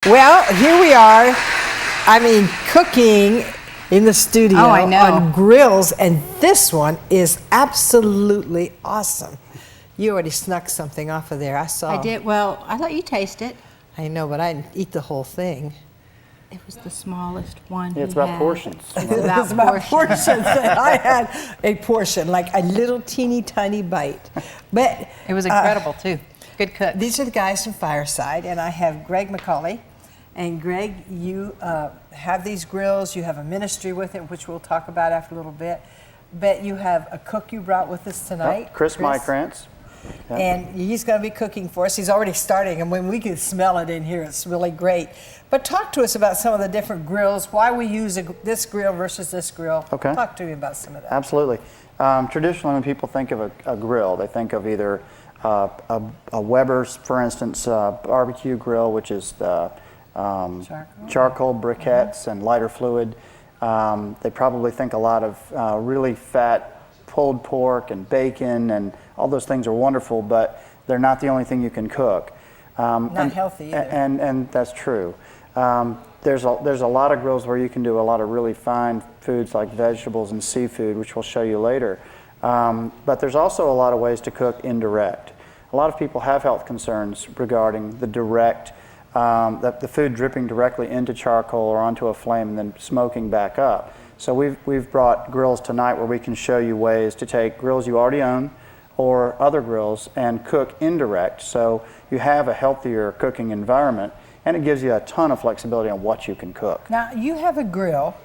Well, here we are. I mean, cooking in the studio on grills, and this one is absolutely awesome. You already snuck something off of there. I saw. I did. Well, I let you taste it. I know, but I didn't eat the whole thing. It was the smallest one. Yeah, it's about portions. It's about portions. I had a portion, like a little teeny tiny bite. But it was incredible too. Good cook. These are the guys from Fireside, and I have Greg McCauley. And Greg, you have these grills. You have a ministry with it, which we'll talk about after a little bit. But you have a cook you brought with us tonight, Chris Mykrantz. Yep. And he's going to be cooking for us. He's already starting, and when we can smell it in here, it's really great. But talk to us about some of the different grills, why we use this grill versus this grill. Okay. Talk to me about some of that. Absolutely. Traditionally, when people think of a grill, they think of either a Weber's, for instance, barbecue grill, which is the charcoal briquettes and lighter fluid. They probably think a lot of really fat pulled pork and bacon, and all those things are wonderful, but they're not the only thing you can cook. Not healthy either. And that's true. There's a lot of grills where you can do a lot of really fine foods like vegetables and seafood, which we'll show you later. But there's also a lot of ways to cook indirect. A lot of people have health concerns regarding the direct, the food dripping directly into charcoal or onto a flame and then smoking back up. So we've brought grills tonight where we can show you ways to take grills you already own or other grills and cook indirect, so you have a healthier cooking environment, and it gives you a ton of flexibility on what you can cook. Now, you have a grill.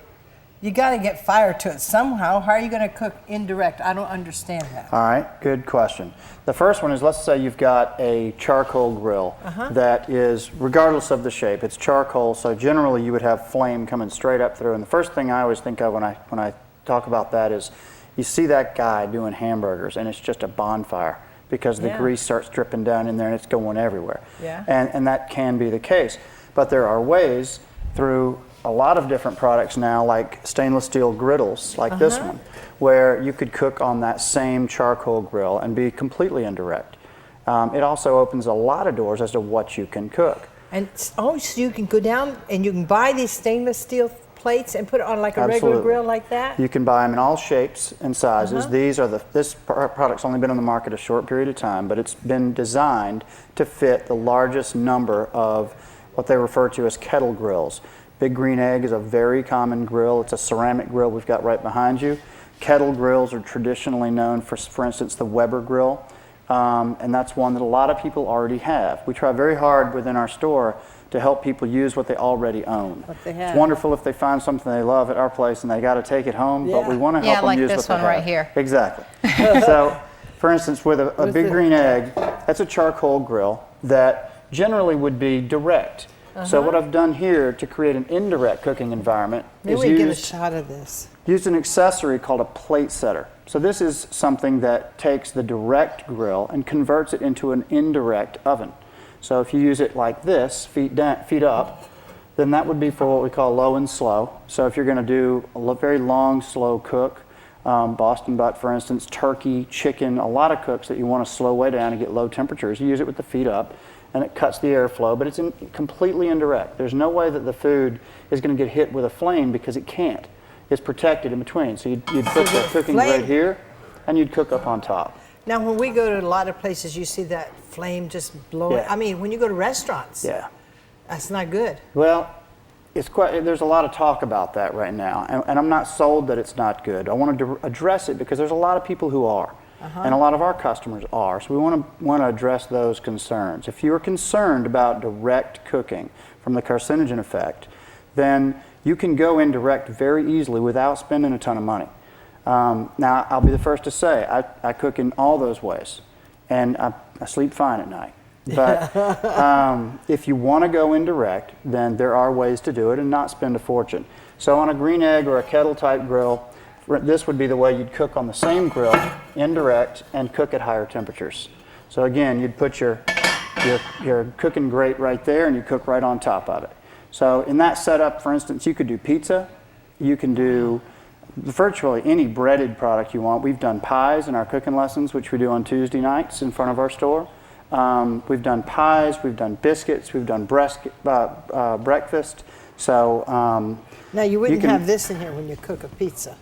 You got to get fire to it somehow. How are you going to cook indirect? I don't understand that. All right, good question. The first one is, let's say you've got a charcoal grill that is, regardless of the shape, it's charcoal, so generally you would have flame coming straight up through. And the first thing I always think of when I talk about that is, you see that guy doing hamburgers, and it's just a bonfire because the grease starts dripping down in there and it's going everywhere. Yeah. And that can be the case. But there are ways through a lot of different products now, like stainless steel griddles, like this one, where you could cook on that same charcoal grill and be completely indirect. It also opens a lot of doors as to what you can cook. And so you can go down and you can buy these stainless steel plates and put it on like a regular grill like that? You can buy them in all shapes and sizes. This product's only been on the market a short period of time, but it's been designed to fit the largest number of what they refer to as kettle grills. Big Green Egg is a very common grill. It's a ceramic grill we've got right behind you. Kettle grills are traditionally known for instance, the Weber grill, and that's one that a lot of people already have. We try very hard within our store to help people use what they already own. It's wonderful if they find something they love at our place and they got to take it home, but we want to help them use what they have. Yeah, like this one right here. Exactly. So, for instance, with a Big Green Egg, that's a charcoal grill that generally would be direct. So what I've done here to create an indirect cooking environment is get a shot of this. Used an accessory called a plate setter. So this is something that takes the direct grill and converts it into an indirect oven. So if you use it like this, feet up, then that would be for what we call low and slow. So if you're going to do a very long, slow cook, Boston butt, for instance, turkey, chicken, a lot of cooks that you want to slow way down and get low temperatures, you use it with the feet up, and it cuts the airflow, but it's completely indirect. There's no way that the food is going to get hit with a flame because it can't. It's protected in between. So you'd put the cooking right here, and you'd cook up on top. Now, when we go to a lot of places, you see that flame just blowing. Yeah. I mean, when you go to restaurants, that's not good. Well, there's a lot of talk about that right now, and I'm not sold that it's not good. I wanted to address it because there's a lot of people who are, and a lot of our customers are, so we want to address those concerns. If you're concerned about direct cooking from the carcinogen effect, then you can go indirect very easily without spending a ton of money. Now, I'll be the first to say, I cook in all those ways, and I sleep fine at night. But if you want to go indirect, then there are ways to do it and not spend a fortune. So on a Green Egg or a kettle type grill, this would be the way you'd cook on the same grill, indirect, and cook at higher temperatures. So again, you'd put your cooking grate right there and you cook right on top of it. So in that setup, for instance, you could do pizza, you can do virtually any breaded product you want. We've done pies in our cooking lessons, which we do on Tuesday nights in front of our store. We've done pies, we've done biscuits, we've done breakfast. So now you wouldn't have this in here when you cook a pizza.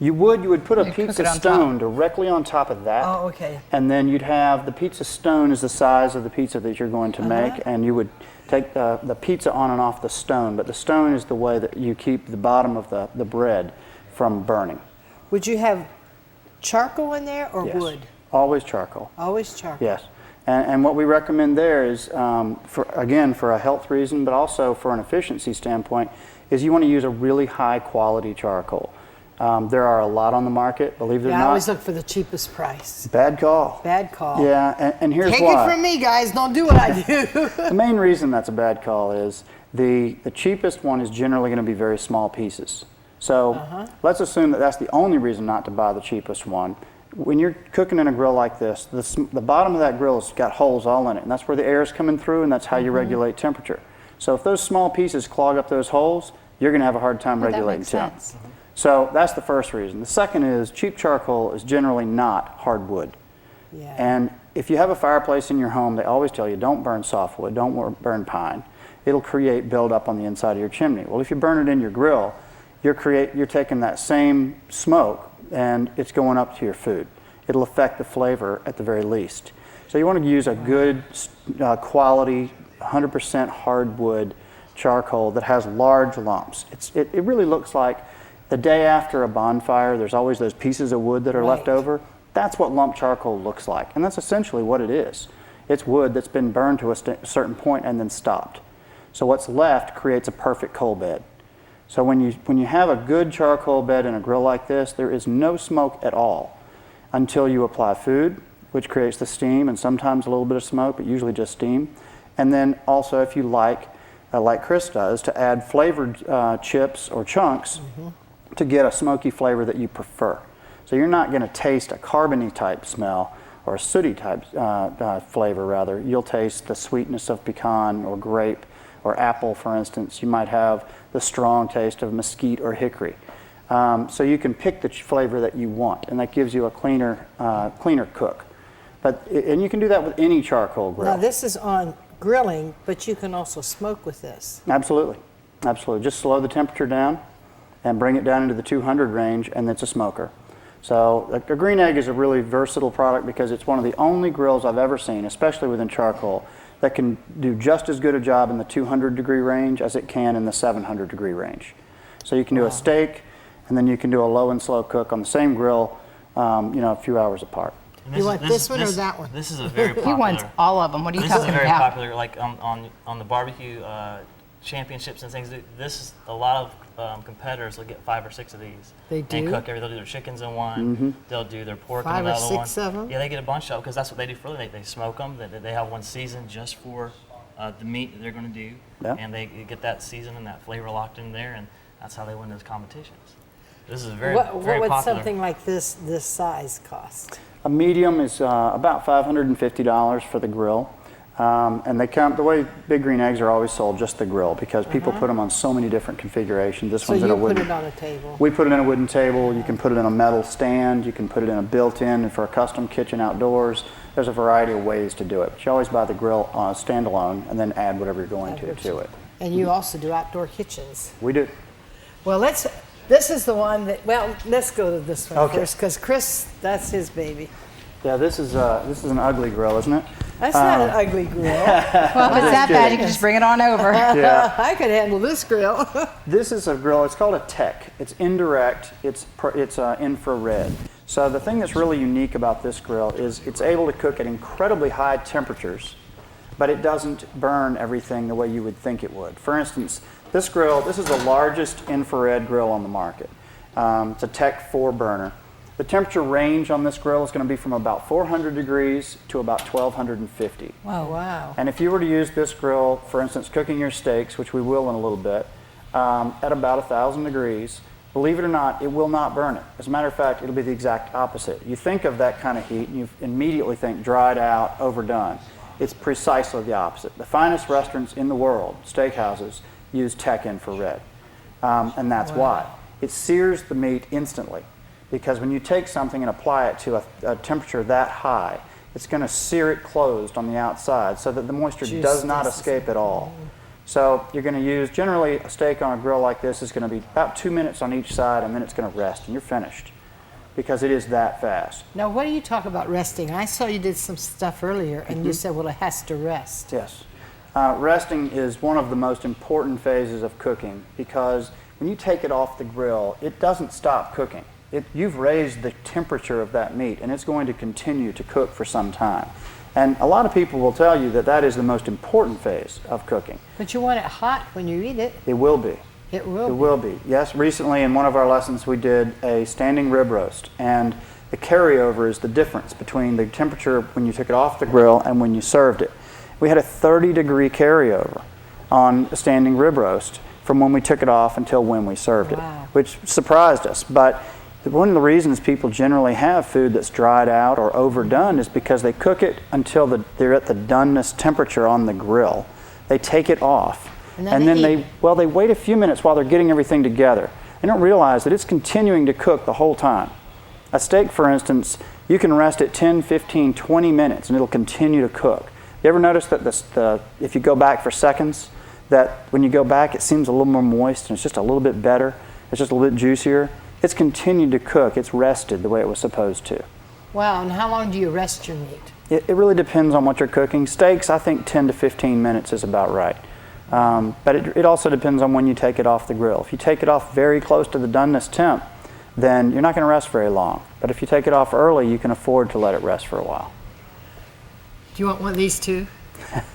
You would put a pizza stone directly on top of that. Oh, okay. And then you'd have the pizza stone is the size of the pizza that you're going to make, and you would take the pizza on and off the stone, but the stone is the way that you keep the bottom of the bread from burning. Would you have charcoal in there or wood? Always charcoal. Always charcoal. Yes. And what we recommend there is, for a health reason, but also for an efficiency standpoint, is you want to use a really high quality charcoal. There are a lot on the market, believe it or not. I always look for the cheapest price. Bad call. Bad call. Yeah, and here's why. Take it from me, guys. Don't do what I do. The main reason that's a bad call is the cheapest one is generally going to be very small pieces. So let's assume that that's the only reason not to buy the cheapest one. When you're cooking in a grill like this, the bottom of that grill has got holes all in it, and that's where the air is coming through, and that's how you regulate temperature. So if those small pieces clog up those holes, you're going to have a hard time regulating temp. So that's the first reason. The second is cheap charcoal is generally not hardwood. Yeah. And if you have a fireplace in your home, they always tell you don't burn softwood, don't burn pine. It'll create buildup on the inside of your chimney. Well, if you burn it in your grill, you're taking that same smoke and it's going up to your food. It'll affect the flavor at the very least. So you want to use a good quality, 100% hardwood charcoal that has large lumps. It really looks like the day after a bonfire, there's always those pieces of wood that are left over. That's what lump charcoal looks like, and that's essentially what it is. It's wood that's been burned to a certain point and then stopped. So what's left creates a perfect coal bed. So when you have a good charcoal bed in a grill like this, there is no smoke at all until you apply food, which creates the steam and sometimes a little bit of smoke, but usually just steam. And then also, if you like Chris does, to add flavored chips or chunks to get a smoky flavor that you prefer. So you're not going to taste a carbony type smell or a sooty type flavor rather. You'll taste the sweetness of pecan or grape or apple, for instance. You might have the strong taste of mesquite or hickory. So you can pick the flavor that you want, and that gives you a cleaner cook. And you can do that with any charcoal grill. Now this is on grilling, but you can also smoke with this. Absolutely. Just slow the temperature down and bring it down into the 200 range, and it's a smoker. So a Green Egg is a really versatile product because it's one of the only grills I've ever seen, especially within charcoal, that can do just as good a job in the 200 degree range as it can in the 700 degree range. So you can do a steak, and then you can do a low and slow cook on the same grill, a few hours apart. You want this one or that one? This is a very popular. He wants all of them. What are you talking about? This is very popular, like on the barbecue championships and things. This is a lot of competitors will get 5 or 6 of these. They do? And cook they'll do their chickens in one. They'll do their pork in 5 or another one. 6 of them? Yeah, they get a bunch of them because that's what they do for a living. They smoke them. They have one season just for the meat that they're going to do, and they get that season and that flavor locked in there, and that's how they win those competitions. This is very very popular. What would something like this size cost? A medium is about $550 for the grill. And the way Big Green Eggs are always sold, just the grill, because people put them on so many different configurations. This one's in a wooden. So you put it on a table? We put it in a wooden table. You can put it in a metal stand. You can put it in a built-in for a custom kitchen outdoors. There's a variety of ways to do it. But you always buy the grill standalone and then add whatever you're going to it. And you also do outdoor kitchens? We do. Well, this is the one let's go to this one first, because Chris, that's his baby. Yeah, this is an ugly grill, isn't it? That's not an ugly grill. Well, if it's that bad, you can just bring it on over. Yeah. I could handle this grill. This is a grill. It's called a Tech. It's indirect. It's infrared. So the thing that's really unique about this grill is it's able to cook at incredibly high temperatures, but it doesn't burn everything the way you would think it would. For instance, this is the largest infrared grill on the market. It's a Tech 4 burner. The temperature range on this grill is going to be from about 400 degrees to about 1250. Oh, wow. And if you were to use this grill, for instance, cooking your steaks, which we will in a little bit, at about 1,000 degrees, believe it or not, it will not burn it. As a matter of fact, it'll be the exact opposite. You think of that kind of heat, and you immediately think dried out, overdone. It's precisely the opposite. The finest restaurants in the world, steakhouses, use Tech infrared. And that's why. It sears the meat instantly. Because when you take something and apply it to a temperature that high, it's going to sear it closed on the outside so that the moisture does not escape at all. So you're going to use, generally a steak on a grill like this is going to be about 2 minutes on each side, and then it's going to rest and you're finished, because it is that fast. Now, what do you talk about resting? I saw you did some stuff earlier, and you said, well, it has to rest. Yes. Resting is one of the most important phases of cooking, because when you take it off the grill, it doesn't stop cooking. You've raised the temperature of that meat, and it's going to continue to cook for some time. And a lot of people will tell you that that is the most important phase of cooking. But you want it hot when you eat it. It will be. It will be. It will be. Yes, recently in one of our lessons we did a standing rib roast, and the carryover is the difference between the temperature when you took it off the grill and when you served it. We had a 30-degree carryover on a standing rib roast from when we took it off until when we served it, which surprised us. But one of the reasons people generally have food that's dried out or overdone is because they cook it until they're at the doneness temperature on the grill. They take it off, and then they wait a few minutes while they're getting everything together. They don't realize that it's continuing to cook the whole time. A steak, for instance, you can rest it 10, 15, 20 minutes and it'll continue to cook. You ever notice that if you go back for seconds, that when you go back it seems a little more moist and it's just a little bit better, it's just a little bit juicier? It's continued to cook. It's rested the way it was supposed to. Wow, and how long do you rest your meat? It really depends on what you're cooking. Steaks, I think 10 to 15 minutes is about right. But it also depends on when you take it off the grill. If you take it off very close to the doneness temp, then you're not going to rest very long. But if you take it off early, you can afford to let it rest for a while. Do you want one of these too?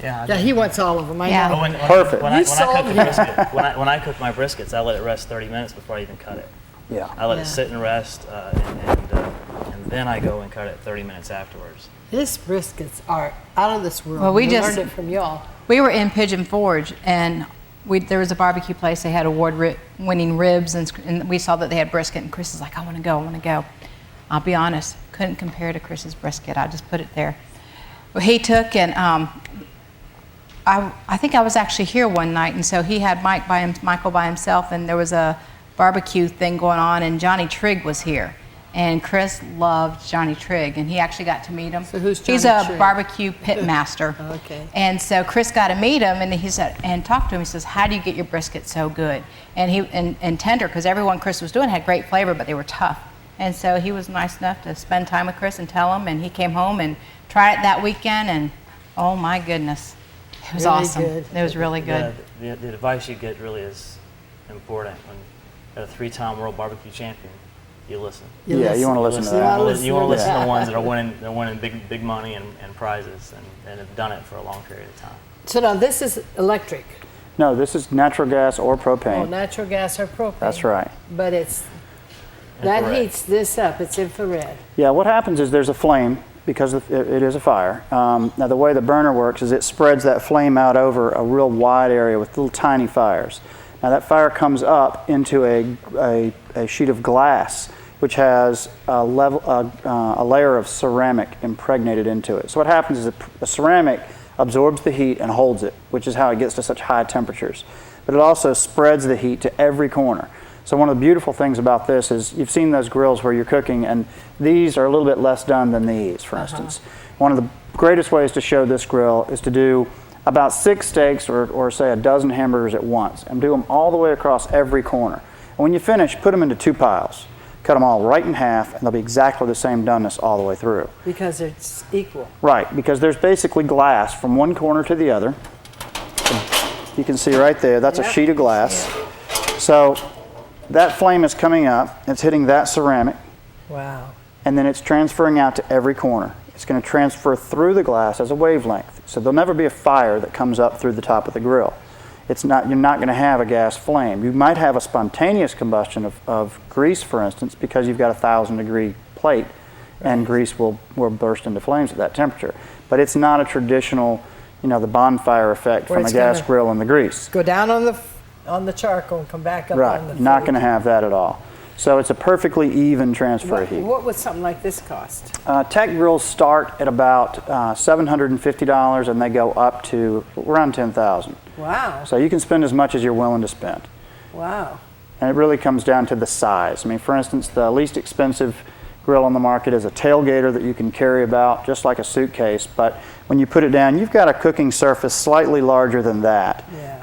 Yeah, he wants all of them. I know. Perfect. When I cook my briskets, I let it rest 30 minutes before I even cut it. Yeah. I let it sit and rest, and then I go and cut it 30 minutes afterwards. These briskets are out of this world. Well, we learned it from y'all. We were in Pigeon Forge, and there was a barbecue place. They had award-winning ribs, and we saw that they had brisket. And Chris is like, I want to go. I'll be honest, couldn't compare to Chris's brisket. I just put it there. Well, he took and I think I was actually here one night, and so he had Michael by himself, and there was a barbecue thing going on, and Johnny Trigg was here. And Chris loved Johnny Trigg, and he actually got to meet him. So who's Johnny He's a Trigg? barbecue pit master. Okay. And so Chris got to meet him, and he said, and talked to him. He says, "How do you get your brisket so good and tender?" Because everyone Chris was doing had great flavor, but they were tough. And so he was nice enough to spend time with Chris and tell him. And he came home and tried it that weekend, and oh my goodness, it was really awesome. good. It was really good. Yeah, the advice you get really is important. When you're a 3-time world barbecue champion, you listen. You want to listen to that. You want to listen to the ones that are winning big money and prizes and have done it for a long period of time. So now this is electric. No, this is natural gas or propane. Oh, natural gas or propane. That's right. But that heats this up. It's infrared. Yeah, what happens is there's a flame because it is a fire. Now the way the burner works is it spreads that flame out over a real wide area with little tiny fires. Now that fire comes up into a sheet of glass which has a layer of ceramic impregnated into it. So what happens is the ceramic absorbs the heat and holds it, which is how it gets to such high temperatures. But it also spreads the heat to every corner. So one of the beautiful things about this is you've seen those grills where you're cooking, and these are a little bit less done than these, for instance. One of the greatest ways to show this grill is to do about 6 steaks or say a dozen hamburgers at once, and do them all the way across every corner. And when you finish, put them into 2 piles. Cut them all right in half, and they'll be exactly the same doneness all the way through. Because it's equal. Right, because there's basically glass from one corner to the other. You can see right there, that's a sheet of glass. So that flame is coming up, it's hitting that ceramic. Wow. And then it's transferring out to every corner. It's going to transfer through the glass as a wavelength. So there'll never be a fire that comes up through the top of the grill. You're not going to have a gas flame. You might have a spontaneous combustion of grease, for instance, because you've got a 1,000-degree plate, and grease will burst into flames at that temperature. But it's not a traditional, the bonfire effect from a gas grill and the grease. Go down on the charcoal and come back up on the food. Not going to have that at all. So it's a perfectly even transfer of heat. What would something like this cost? Tech grills start at about $750, and they go up to around $10,000. Wow. So you can spend as much as you're willing to spend. Wow. And it really comes down to the size. I mean, for instance, the least expensive grill on the market is a tailgater that you can carry about just like a suitcase, but when you put it down, you've got a cooking surface slightly larger than that. Yeah.